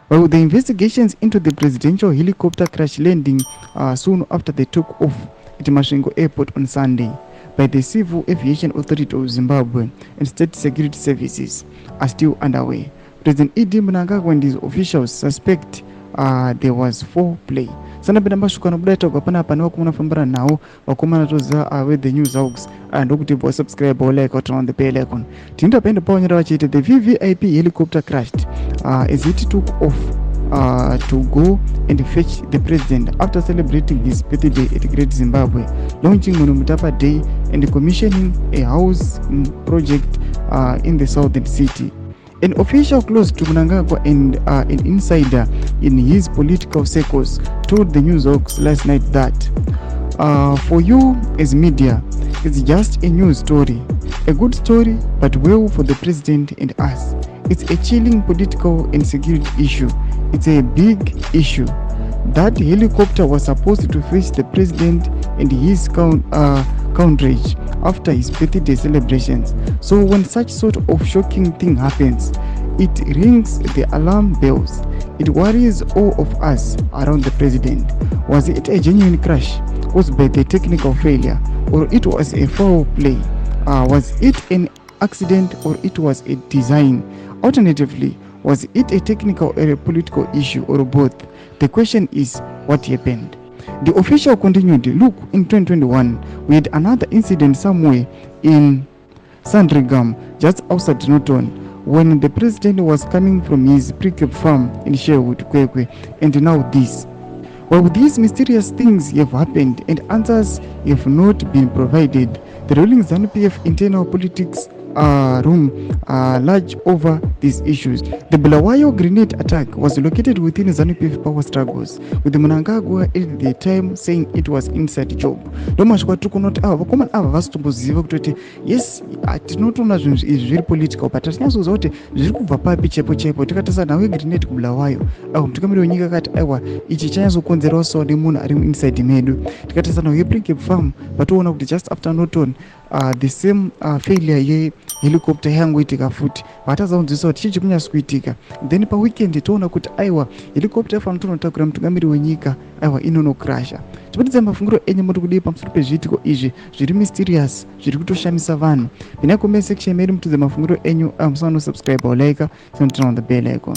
Well, the investigations into the presidential helicopter crash landing soon after they took off at Masvingo Airport on Sunday by the Civil Aviation Authority of Zimbabwe and State Security Services are still underway. President Mnangagwa and his officials suspect there was foul play. Sana benda mbashukana budata ukapana hapa niwa kumuna fambara nao wakumana toza with the news hogs and ukutibu subscribe or like or turn on the bell icon. Tinda penda pawanyara wachite the VVIP helicopter crashed as it took off to go and fetch the president after celebrating his birthday at Great Zimbabwe, launching Monumutapa Day and commissioning a house project in the southern city. An official close to Mnangagwa and an insider in his political circles told the news hogs last night that for you as media, it's just a news story, a good story, but well for the president and us. It's a chilling political and security issue. It's a big issue. That helicopter was supposed to fetch the president and his country after his birthday celebrations. So when such sort of shocking thing happens, it rings the alarm bells. It worries all of us around the president. Was it a genuine crash caused by the technical failure, or it was a foul play? Was it an accident, or it was a design? Alternatively, was it a technical or a political issue, or both? The question is, what happened? The official continued, look, in 2021, we had another incident somewhere in Sandringham, just outside Norton, when the president was coming from his pre-cap farm in Sherwood, Kwekwe, and now this. Well, these mysterious things have happened and answers have not been provided. The ruling ZANU-PF internal politics room large over these issues. The Bulawayo grenade attack was located within ZANU-PF power struggles, with the Mnangagwa at the time saying it was inside job. Domashwa tukunoti ava vakomana ava vasitomboziva kutoti yes tinotoona zvinhu izvi zviri political but hatinyazoziva kuti zviri kubva papi chaipo chaipo. Tikatarisa nawe grenade kubulawayo mutungamiri wenyika akati aiwa ichi chanyazokonzerawo sawo nemunhu ari inside medu. Tikatarisa nawe pre-cap farm vatoona kuti just after Norton the same failure ye helicopter yangoitika futi vatazanzwisa kuti chii chiri kunyasa kuitika. Then paweekend toona kuti aiwa helicopter yafanira tonotakura mutungamiri wenyika aiwa inonokrasha. Tipatidza mafungiro enyu muri kudii pamusoro pezviitiko izvi zviri mysterious zviri kutoshamisa vanhu. Pinai comment section medu mutidze mafungiro enyu. Musaona subscribe or like, turn on the bell icon.